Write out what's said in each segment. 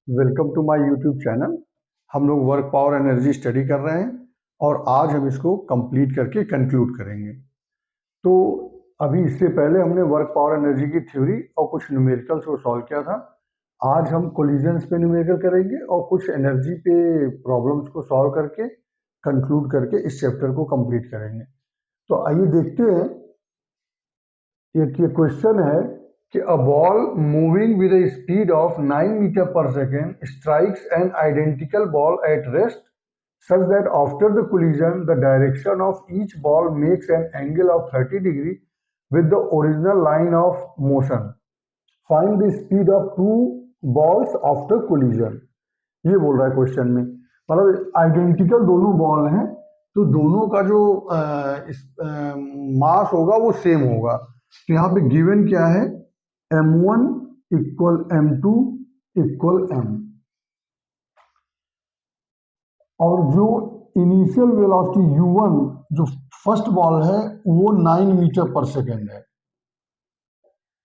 Welcome to my YouTube channel. हम लोग work power energy study कर रहे हैं और आज हम इसको कंप्लीट करके कंक्लूड करेंगे। तो अभी इससे पहले हमने वर्क पावर एनर्जी की थ्योरी और कुछ न्यूमेरिकल्स को सॉल्व किया था। आज हम कोलिजन्स पे न्यूमेरिकल करेंगे और कुछ एनर्जी पे प्रॉब्लम्स को सॉल्व करके कंक्लूड करके इस चैप्टर को कंप्लीट करेंगे। तो आइए देखते हैं। एक ये क्वेश्चन है कि a ball moving with a speed of 9 meter per second strikes an identical ball at rest such that after the collision the direction of each ball makes an angle of 30 degree with the original line of motion. Find the speed of two balls after collision. ये बोल रहा है question में, मतलब identical दोनों ball हैं तो दोनों का जो मास होगा वो सेम होगा। तो यहाँ पे गिवन क्या है, m1 equal m2 equal m, और जो इनिशियल वेलोसिटी u1 जो फर्स्ट बॉल है वो 9 मीटर पर सेकेंड है।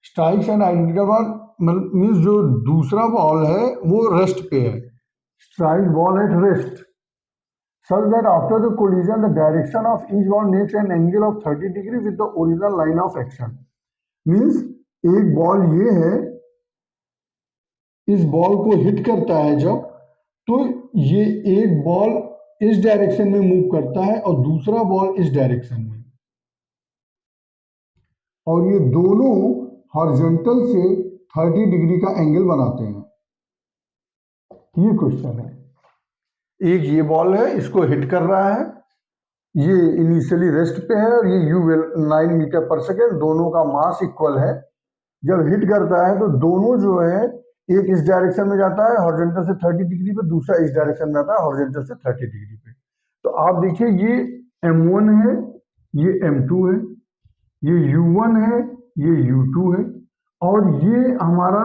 Strikes and identical ball means जो दूसरा बॉल है वो रेस्ट पे है, strike ball at rest such that after the collision the direction of each ball makes an angle of 30 degree with the original line of action. Means एक ball ये है, इस बॉल को हिट करता है जब, तो ये एक बॉल इस डायरेक्शन में मूव करता है और दूसरा बॉल इस डायरेक्शन में, और ये दोनों हॉरिजॉन्टल से 30 डिग्री का एंगल बनाते हैं। ये क्वेश्चन है, एक ये बॉल है, इसको हिट कर रहा है, ये इनिशियली रेस्ट पे है और ये u 9 मीटर पर सेकेंड, दोनों का मास इक्वल है। जब हिट करता है तो दोनों जो है, एक इस डायरेक्शन में जाता है हॉरिजॉन्टल से 30 डिग्री पे, दूसरा इस डायरेक्शन में जाता है हॉरिजॉन्टल से 30 डिग्री पे। तो आप देखिए ये m1 है, ये m2 है, ये u1 है, ये u2 है, और ये हमारा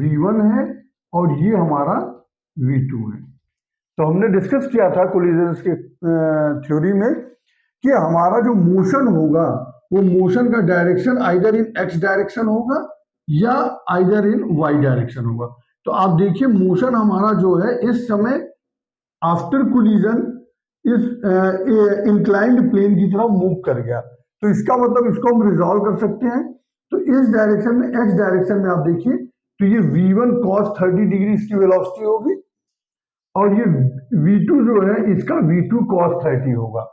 v1 है और ये हमारा v2 है। तो हमने डिस्कस किया था कोलिजन्स के थ्योरी में कि हमारा जो मोशन होगा वो मोशन का direction either in x direction होगा या आइदर इन वाई डायरेक्शन होगा। तो आप देखिए मोशन हमारा जो है इस समय आफ्टर कोलिजन इस इंक्लाइंड प्लेन की तरफ मूव कर गया। तो इसका मतलब इसको हम रिजॉल्व कर सकते हैं। तो इस डायरेक्शन में, एक्स डायरेक्शन में आप देखिए तो ये v1 cos 30 डिग्री इसकी वेलोसिटी होगी और ये v2 जो है इसका v2 cos 30 होगा।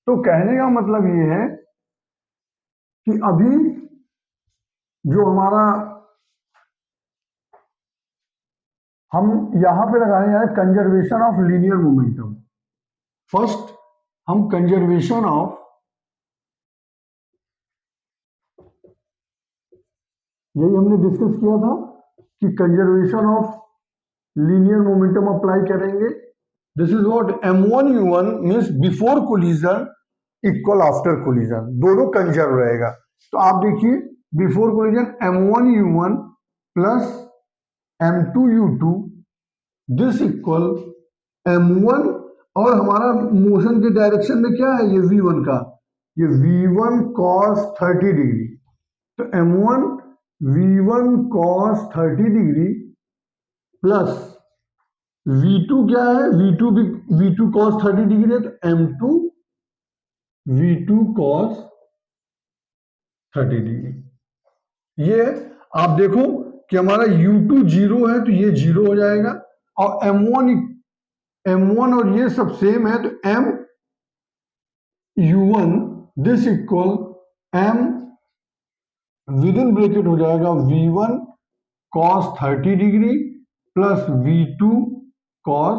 तो कहने का मतलब ये है कि अभी जो हमारा हम यहां पे लगाने जा रहे हैं conservation of linear momentum. First हम कंजर्वेशन ऑफ, यही हमने डिस्कस किया था कि conservation of linear momentum apply करेंगे। This is what m1 u1 means before collision equal after collision, दोनों कंजर्व रहेगा। तो आप देखिए before collision m1 u1 plus m2 u2 this equal m1, और हमारा मोशन के डायरेक्शन में क्या है, ये v1 का, ये v1 cos 30 डिग्री। तो m1 v1 cos 30 degree plus v2 क्या है, v2 cos 30 डिग्री है, तो m2 v2 cos 30 डिग्री। ये आप देखो कि हमारा u2 जीरो है तो ये जीरो हो जाएगा, और m1 और ये सब सेम है तो m u1 this equal m with in bracket हो जाएगा v1 cos 30 degree plus v2 cos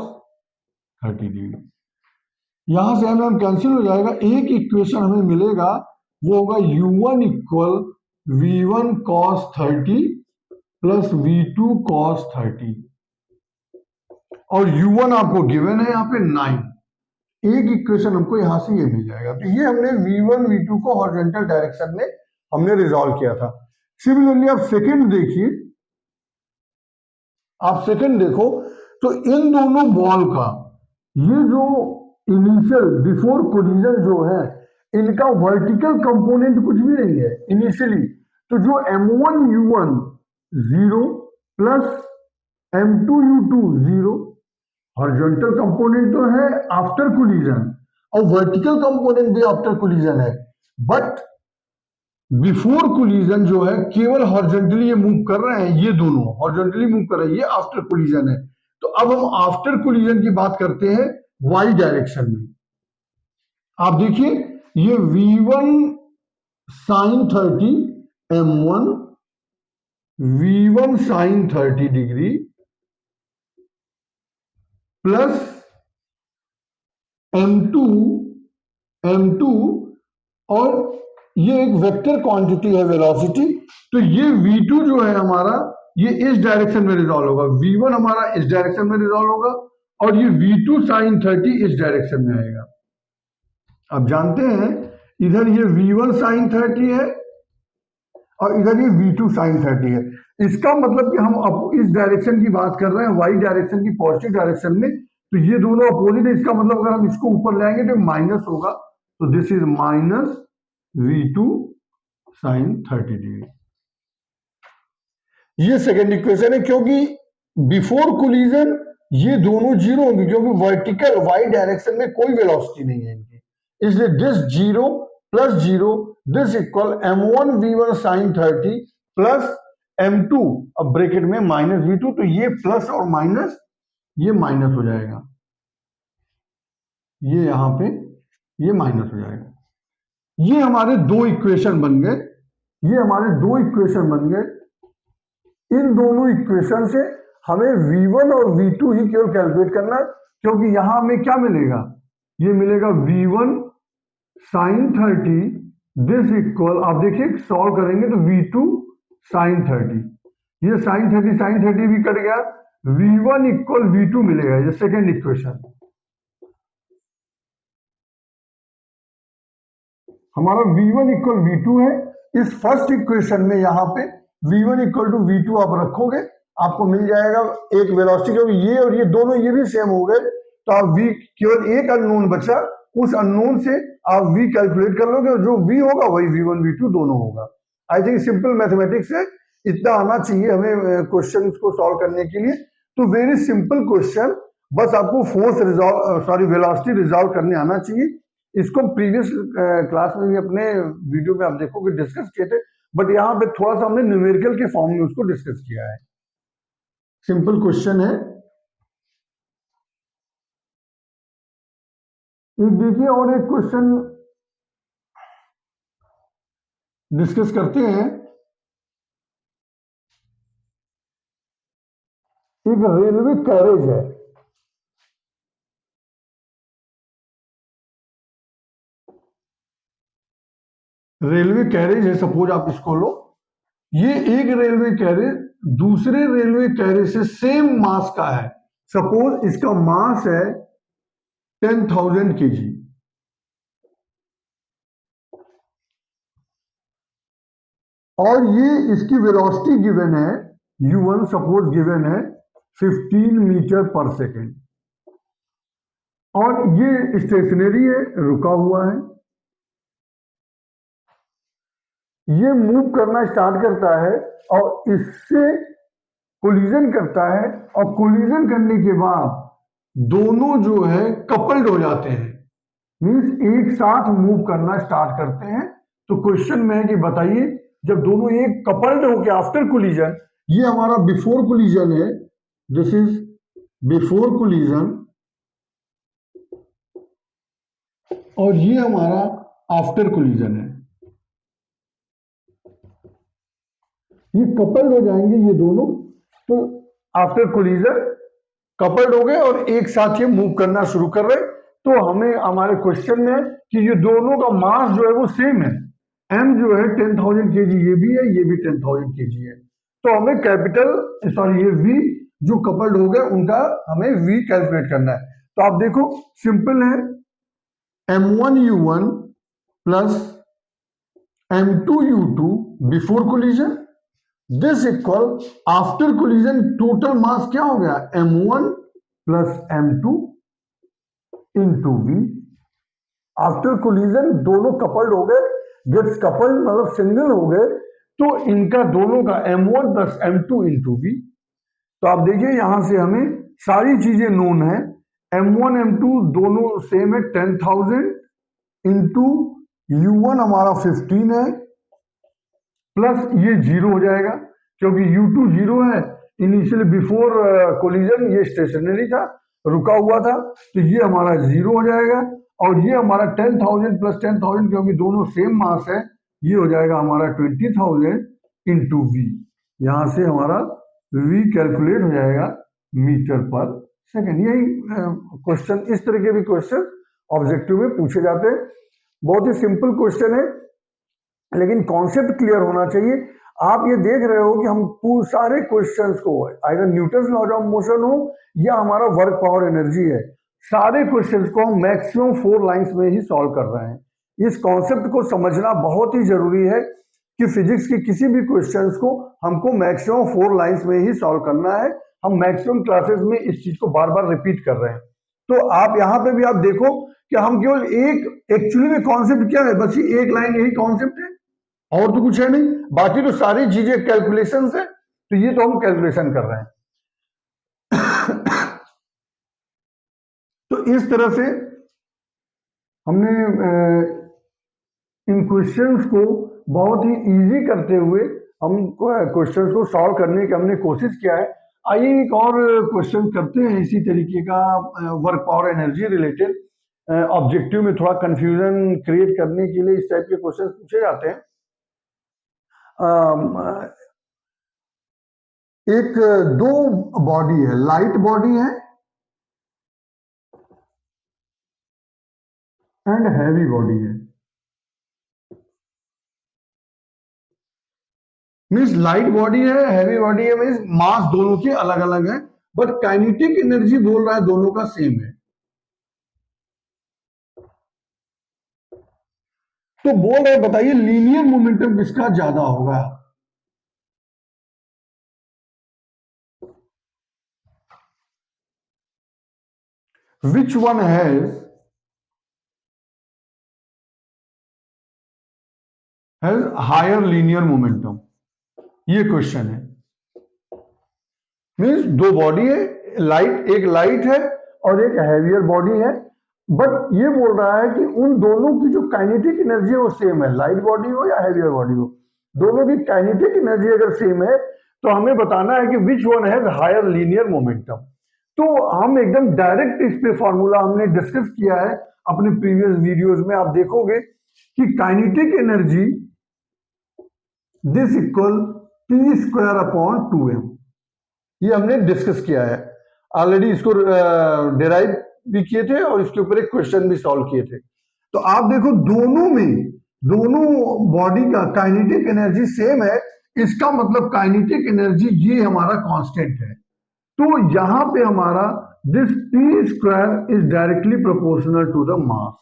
30 degree. यहां से हमें कैंसिल हो जाएगा, एक इक्वेशन हमें मिलेगा वो होगा u1 equal v1 cos 30 plus v2 cos 30, और u1 आपको गिवन है यहाँ पे 9। एक इक्वेशन हमको यहां से ये मिल जाएगा। तो ये हमने v1 v2 को हॉरिजॉन्टल डायरेक्शन में हमने रिजॉल्व किया था। सिमिलरली आप सेकंड देखिए, आप सेकंड देखो तो इन दोनों बॉल का ये जो इनिशियल बिफोर कोलिजन जो है इनका वर्टिकल कंपोनेंट कुछ भी नहीं है इनिशियली। तो जो m1 u1 0 plus M2U2 0, horizontal component तो है आफ्टर कोलिजन और वर्टिकल कंपोनेंट भी आफ्टर कोलिजन है, बट बिफोर कोलिजन जो है केवल हॉरिजॉन्टली ये मूव कर रहे हैं, ये दोनों हॉरिजॉन्टली मूव कर रहे हैं, ये आफ्टर कोलिजन है। तो अब हम आफ्टर कोलिजन की बात करते हैं वाई डायरेक्शन में। आप देखिए ये V1 sin 30 M1 V1 sin 30 degree plus M2 और ये एक वेक्टर क्वांटिटी है वेलोसिटी, तो ये V2 जो है हमारा ये इस डायरेक्शन में रिजॉल्व होगा, V1 हमारा इस डायरेक्शन में रिजॉल्व होगा और ये V2 sin 30 इस डायरेक्शन में आएगा। अब जानते हैं इधर ये V1 sin 30 है और इधर ये V2 sin 30 है। इसका मतलब कि हम अब इस डायरेक्शन की बात कर रहे हैं, वाई डायरेक्शन की, पॉजिटिव डायरेक्शन में, तो ये दोनों अपोजिट है। इसका मतलब अगर हम इसको ऊपर लाएंगे तो माइनस होगा, तो this is minus V2 sin 30 degree. ये सेकेंड इक्वेशन है, क्योंकि बिफोर कोलिजन ये दोनों जीरो होंगे, क्योंकि वर्टिकल वाई डायरेक्शन में कोई वेलोसिटी नहीं है इनकी, इसलिए this zero plus zero, this equal M1 V1 sin 30 plus M2 अब ब्रैकेट में माइनस V2, तो ये प्लस और माइनस ये माइनस हो जाएगा, ये यहां पे ये माइनस हो जाएगा। ये हमारे दो इक्वेशन बन गए, ये हमारे दो इक्वेशन बन गए। इन दोनों इक्वेशन से हमें V1 और V2 ही केवल कैलकुलेट करना है, क्योंकि यहां हमें क्या मिलेगा, ये मिलेगा V1 sin 30 दिस इक्वल, आप देखिए सॉल्व करेंगे तो V2 sin 30, ये sin 30 भी कट गया, V1 इक्वल V2 मिलेगा, ये सेकेंड इक्वेशन। हमारा V1 इक्वल V2 है। इस फर्स्ट इक्वेशन में यहां पे V1 इक्वल टू V2 आप रखोगे, आपको मिल जाएगा एक वेलोसिटी, क्योंकि ये और ये दोनों ये भी सेम हो गए, तो आप V केवल एक अननोन बचा, उस अननोन से आप V कैलकुलेट कर लोगे और जो V होगा वही V1 V2 दोनों होगा। आई थिंक सिंपल मैथमेटिक्स है, इतना आना चाहिए हमें क्वेश्चन को सॉल्व करने के लिए। तो वेरी सिंपल क्वेश्चन, बस आपको फोर्स रिजॉल्व वेलोसिटी रिजॉल्व करने आना चाहिए। इसको प्रीवियस क्लास में भी अपने वीडियो में आप देखोगे डिस्कस किए थे, बट यहाँ पे थोड़ा सा हमने न्यूमेरिकल के फॉर्म में उसको डिस्कस किया है। सिंपल क्वेश्चन है, एक देखिए और एक क्वेश्चन डिस्कस करते हैं। एक रेलवे कैरेज है, रेलवे कैरेज है, सपोज आप इसको लो, ये एक रेलवे कैरेज दूसरे रेलवे कैरेज से सेम मास का है, सपोज इसका मास है 10,000 kg और ये इसकी वेलोसिटी गिवन है U1 सपोज गिवन है 15 मीटर पर सेकेंड और ये स्टेशनरी है, रुका हुआ है, ये मूव करना स्टार्ट करता है और इससे कोलिजन करता है और कोलिजन करने के बाद दोनों जो है कपल्ड हो जाते हैं, मींस एक साथ मूव करना स्टार्ट करते हैं। तो क्वेश्चन में है कि बताइए जब दोनों एक कपल्ड होकर आफ्टर कोलिजन, ये हमारा बिफोर कोलिजन है, दिस इज बिफोर कोलिजन और ये हमारा आफ्टर कोलिजन है, ये कपल्ड हो जाएंगे ये दोनों, तो आफ्टर कोलिजन कपल्ड हो गए और एक साथ ये मूव करना शुरू कर रहे। तो हमें हमारे क्वेश्चन में कि ये दोनों का मास जो है वो सेम है, m जो है 10,000 kg ये भी है, ये भी 10,000 kg है, तो हमें कैपिटल सॉरी ये v जो कपल्ड हो गए उनका हमें v कैलकुलेट करना है। तो आप देखो सिंपल है, M1U1 plus M2U2 before collision, this equal after collision total mass क्या हो गया M1 plus M2 into V। After collision दोनों कपल्ड हो गए, गेट्स कपल्ड मतलब सिंगल हो गए, तो इनका दोनों का M1 plus M2 into V। तो आप देखिए यहां से हमें सारी चीजें नोन है। M1 M2 दोनों सेम है, 10,000 इंटू U1 हमारा 15 है, प्लस ये जीरो हो जाएगा क्योंकि U2 जीरो है। इनिशियली बिफोर कोलिजन ये स्टेशनरी था, रुका हुआ था, तो ये हमारा जीरो हो जाएगा। और ये हमारा 10,000 प्लस 10,000 क्योंकि दोनों सेम मास है, ये हो जाएगा हमारा 20,000 इंटू वी। यहां से हमारा वी कैलकुलेट हो जाएगा मीटर पर सेकेंड। यही क्वेश्चन, इस तरह के भी क्वेश्चन ऑब्जेक्टिव में पूछे जाते हैं। बहुत ही सिंपल क्वेश्चन है, लेकिन कॉन्सेप्ट क्लियर होना चाहिए। आप ये देख रहे हो कि हम सारे क्वेश्चंस को, either Newton's law of motion हो या हमारा वर्क पावर एनर्जी है, सारे क्वेश्चंस को हम मैक्सिमम 4 लाइंस में ही सॉल्व कर रहे हैं। इस कॉन्सेप्ट को समझना बहुत ही जरूरी है कि फिजिक्स की किसी भी क्वेश्चंस को हमको मैक्सिमम 4 लाइंस में ही सॉल्व करना है। हम मैक्सिमम क्लासेस में इस चीज को बार बार रिपीट कर रहे हैं। तो आप यहां पे भी आप देखो कि हम केवल एक, एक्चुअली में कॉन्सेप्ट क्या है, बस ये एक लाइन यही कॉन्सेप्ट है और तो कुछ है नहीं। बाकी तो सारी चीजें कैलकुलेशंस है, तो ये तो हम कैलकुलेशन कर रहे हैं। तो इस तरह से हमने इन क्वेश्चंस को बहुत ही इजी करते हुए हम क्वेश्चंस को सॉल्व करने की हमने कोशिश किया है। आइए एक और क्वेश्चन करते हैं इसी तरीके का, work power energy related. Objective में थोड़ा कंफ्यूजन क्रिएट करने के लिए इस टाइप के क्वेश्चन पूछे जाते हैं। एक दो बॉडी है, लाइट बॉडी है एंड हैवी बॉडी है। मीन्स लाइट बॉडी है, हैवी बॉडी है, मीन्स मास दोनों के अलग अलग है, बट काइनेटिक एनर्जी बोल रहा है दोनों का सेम है। तो बोल रहे बताइए लीनियर मोमेंटम किसका ज्यादा होगा। Which one has higher linear momentum, ये क्वेश्चन है। मीन्स दो बॉडी है, लाइट, एक लाइट है और एक हैवियर बॉडी है, बट ये बोल रहा है कि उन दोनों की जो काइनेटिक एनर्जी है वो सेम है, लाइट बॉडी हो या हैवियर बॉडी हो, दोनों की काइनेटिक एनर्जी अगर सेम है तो हमें बताना है कि which one has higher linear momentum. तो हम एकदम डायरेक्ट इस पे फॉर्मूला हमने डिस्कस किया है अपने प्रीवियस वीडियोस में। आप देखोगे कि kinetic energy this equal P square upon 2m, ये हमने डिस्कस किया है ऑलरेडी, इसको डिराइव भी किए थे और इसके ऊपर एक क्वेश्चन भी सॉल्व किए थे। तो आप देखो दोनों में, दोनों बॉडी का काइनेटिक एनर्जी सेम है, इसका मतलब काइनेटिक एनर्जी ये हमारा कांस्टेंट है। तो यहां पे हमारा this P square is directly proportional to the mass.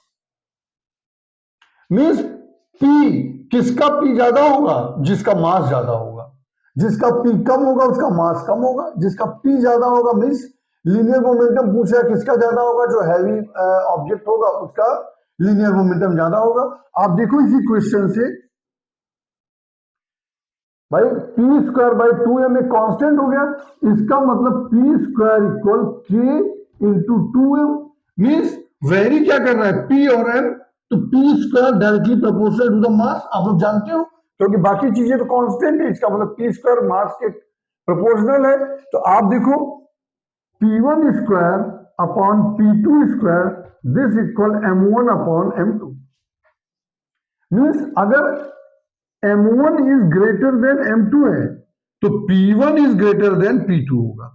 Means P, किसका पी ज्यादा होगा, जिसका मास ज्यादा होगा। जिसका पी कम होगा उसका मास कम होगा, जिसका पी ज्यादा होगा, मीन्स लीनियर मोमेंटम पूछा है किसका ज्यादा होगा, जो हैवी ऑब्जेक्ट होगा उसका लीनियर मोमेंटम ज्यादा होगा। आप देखो इसी क्वेश्चन से भाई पी स्क्वायर बाई 2m एक कांस्टेंट हो गया, इसका मतलब P square equal K into 2m। Means very क्या कर रहा है, पी और m, तो P square directly proportional to the mass, आप लोग जानते हो, क्योंकि बाकी चीजें तो कांस्टेंट है, इसका मतलब पी स्क्वायर मास के प्रोपोर्शनल है। तो आप देखो P1 square upon P2 square this equal M1 upon M2। Means अगर M1 is greater than M2 है तो P1 is greater than P2 होगा।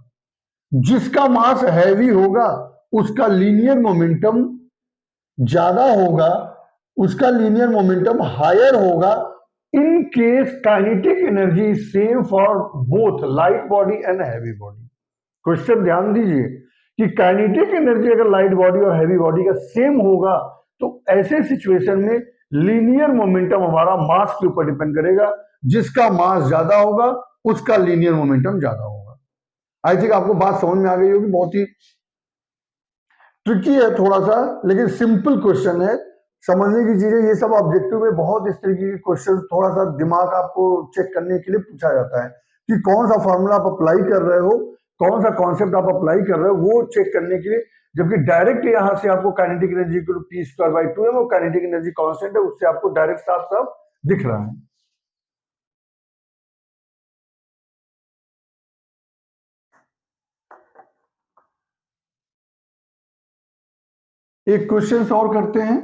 जिसका मास हैवी होगा उसका लीनियर मोमेंटम ज्यादा होगा, उसका लीनियर मोमेंटम हायर होगा in case kinetic energy same for both light body and heavy body. Question ध्यान दीजिए कि काइनेटिक एनर्जी अगर लाइट बॉडी और हैवी बॉडी का सेम होगा तो ऐसे सिचुएशन में लीनियर मोमेंटम हमारा मास के ऊपर डिपेंड करेगा, जिसका मास ज्यादा होगा उसका लीनियर मोमेंटम ज्यादा होगा। आई थिंक आपको बात समझ में आ गई होगी। बहुत ही ट्रिकी है थोड़ा सा, लेकिन सिंपल क्वेश्चन है, समझने की चीजें। ये सब ऑब्जेक्टिव में बहुत इस तरीके के क्वेश्चन थोड़ा सा दिमाग आपको चेक करने के लिए पूछा जाता है कि कौन सा फॉर्मूला आप अप्लाई कर रहे हो, कौन सा कॉन्सेप्ट आप अप्लाई कर रहे हो वो चेक करने के लिए, जबकि डायरेक्ट यहां से आपको kinetic energy equal to P square by 2 है, वो काइनेटिक एनर्जी कांस्टेंट है, उससे आपको डायरेक्ट साफ साफ दिख रहा है। एक क्वेश्चन और करते हैं।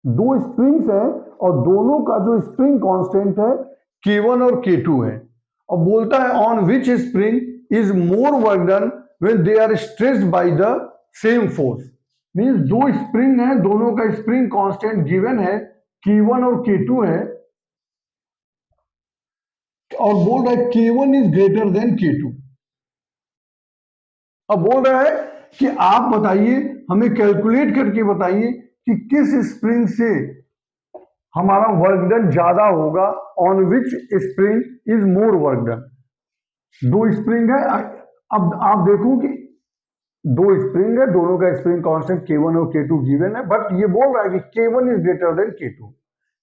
दो स्प्रिंग्स है और दोनों का जो स्प्रिंग कांस्टेंट है K1 और K2 है, और बोलता है on which spring is more work done when they are stressed by the same force. Means दो स्प्रिंग है, दोनों का स्प्रिंग कांस्टेंट गिवन है K1 और K2 है, और बोल रहा है K1 is greater than K2। अब बोल रहा है कि आप बताइए, हमें कैलकुलेट करके बताइए कि किस स्प्रिंग से हमारा वर्क डन ज्यादा होगा, on which spring is more work done. दो स्प्रिंग है, अब आप देखो कि दो स्प्रिंग है, दोनों का स्प्रिंग कांस्टेंट K1 और K2 गिवन है, बट ये बोल रहा है कि K1 is greater than K2,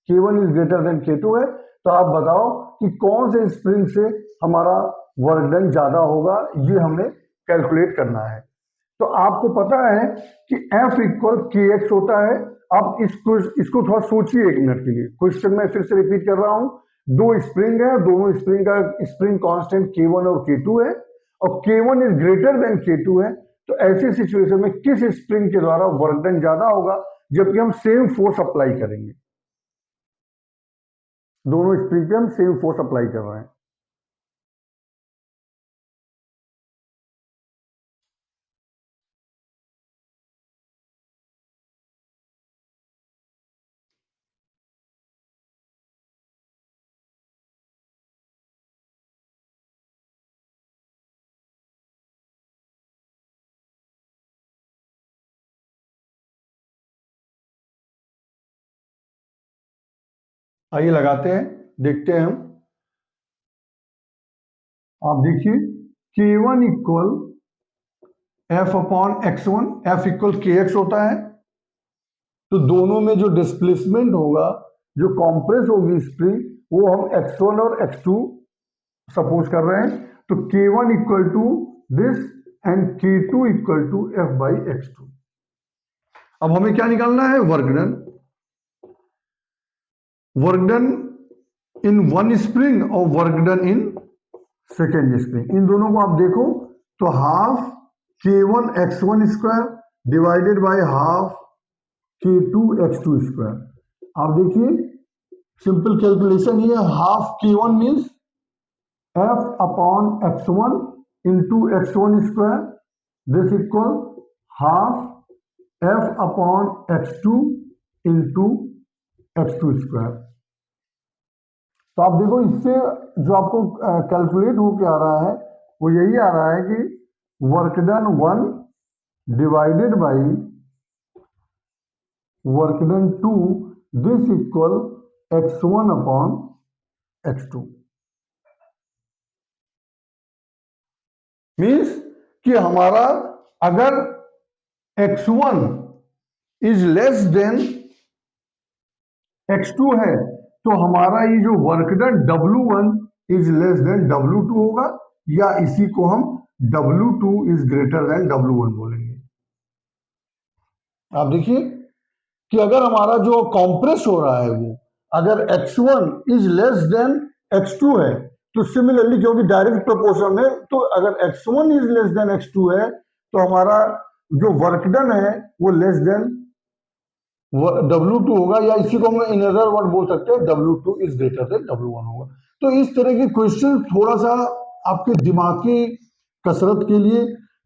K1 is greater than K2 है। तो आप बताओ कि कौन से स्प्रिंग से हमारा वर्क डन ज्यादा होगा, ये हमें कैलकुलेट करना है। तो आपको पता है कि F इक्वल KX होता है। आप इसको थोड़ा सोचिए एक मिनट के लिए, क्वेश्चन में फिर से रिपीट कर रहा हूं। दो स्प्रिंग है, दोनों स्प्रिंग का स्प्रिंग कांस्टेंट K1 और K2 है, और K1 is greater than K2 है। तो ऐसी सिचुएशन में किस स्प्रिंग के द्वारा वर्क डन ज्यादा होगा, जबकि हम सेम फोर्स अप्लाई करेंगे। दोनों स्प्रिंग पे हम सेम फोर्स अप्लाई कर रहे हैं। आइए लगाते हैं, देखते हैं हम। आप देखिए K1 equal F upon X1, F equal KX होता है। तो दोनों में जो डिस्प्लेसमेंट होगा, जो कॉम्प्रेस होगी स्प्रिंग, वो हम X1 और X2 सपोज कर रहे हैं। तो K1 equal to this and K2 equal to F by X2। अब हमें क्या निकालना है, work done. Work done in one spring और work done in second spring, इन दोनों को आप देखो तो half K1 X1 square divided by half K2 X2 square. आप देखिए सिंपल कैलकुलेशन ये, half K1 means F upon X1 into X1 square, this equal half F upon X2 into X2 square. तो आप देखो इससे जो आपको कैलकुलेट होके आ रहा है वो यही आ रहा है कि work done 1 divided by work done 2, this equal X1 upon X2। Means कि हमारा अगर X1 is less than X2 है, तो हमारा ये जो work done W1 is less than W2 होगा, या इसी को हम W2 is greater than W1 बोलेंगे। आप देखिए कि अगर हमारा जो कॉम्प्रेस हो रहा है वो अगर X1 is less than X2 है, तो सिमिलरली क्योंकि डायरेक्ट प्रोपोर्शन है, तो अगर X1 is less than X2 है, तो हमारा जो वर्क डन है वो लेस देन W2 होगा, या इसी को हम इन अदर वर्ड बोल सकते हैं W2 is greater than W1 होगा। तो इस तरह के क्वेश्चन थोड़ा सा आपके दिमाग की कसरत के लिए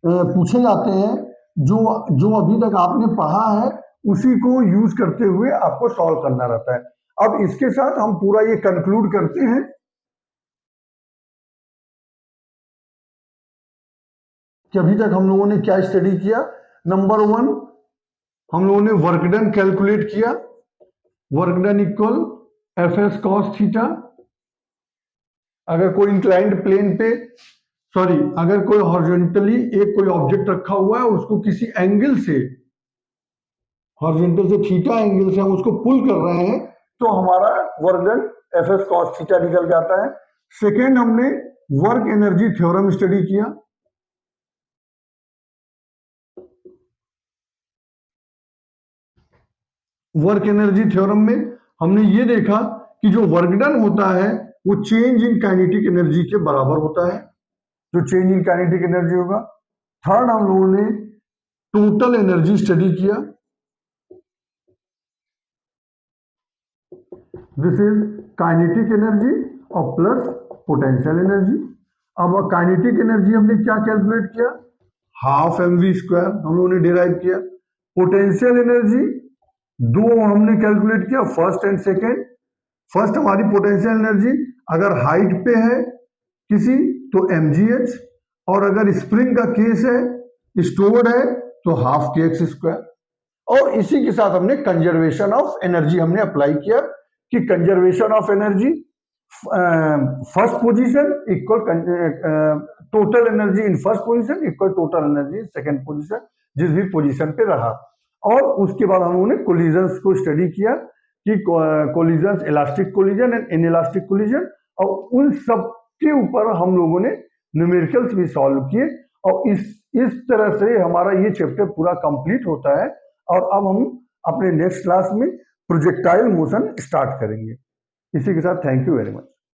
पूछे जाते हैं, जो जो अभी तक आपने पढ़ा है उसी को यूज करते हुए आपको सॉल्व करना रहता है। अब इसके साथ हम पूरा ये कंक्लूड करते हैं कि अभी तक हम लोगों ने क्या स्टडी किया। नंबर 1, हम लोगों ने वर्क डन कैलकुलेट किया। Work done equal Fs cos theta. अगर कोई इंक्लाइंड प्लेन पे, सॉरी, अगर कोई हॉरिजॉन्टली एक कोई ऑब्जेक्ट रखा हुआ है, उसको किसी एंगल से, हॉरिजॉन्टल से थीटा एंगल से हम उसको पुल कर रहे हैं, तो हमारा work done Fs cos theta निकल जाता है। सेकेंड हमने वर्क एनर्जी थ्योरम स्टडी किया। वर्क एनर्जी थ्योरम में हमने ये देखा कि जो वर्क डन होता है वो चेंज इन काइनेटिक एनर्जी के बराबर होता है, जो चेंज इन काइनेटिक एनर्जी होगा। थर्ड हम लोगों ने टोटल एनर्जी स्टडी किया। दिस इज काइनेटिक एनर्जी और प्लस पोटेंशियल एनर्जी। अब काइनेटिक एनर्जी हमने क्या कैलकुलेट किया, हाफ mv स्क्वायर हम लोगों ने डिराइव किया। पोटेंशियल एनर्जी दो हमने कैलकुलेट किया, फर्स्ट एंड सेकेंड। फर्स्ट हमारी पोटेंशियल एनर्जी अगर हाइट पे है किसी तो mgh, और अगर स्प्रिंग का केस है, स्टोर्ड है, तो हाफ kx स्क्वायर। और इसी के साथ हमने कंजर्वेशन ऑफ एनर्जी हमने अप्लाई किया कि conservation of energy first position equal total energy in first position equal total energy in second position, जिस भी पोजीशन पे रहा। और उसके बाद हम लोगों ने कोलिजन्स को स्टडी किया कि collisions, elastic collision and inelastic collision, और उन सब के ऊपर हम लोगों ने न्यूमेरिकल्स भी सॉल्व किए। और इस तरह से हमारा ये चैप्टर पूरा कंप्लीट होता है। और अब हम अपने नेक्स्ट क्लास में प्रोजेक्टाइल मोशन स्टार्ट करेंगे। इसी के साथ थैंक यू वेरी मच।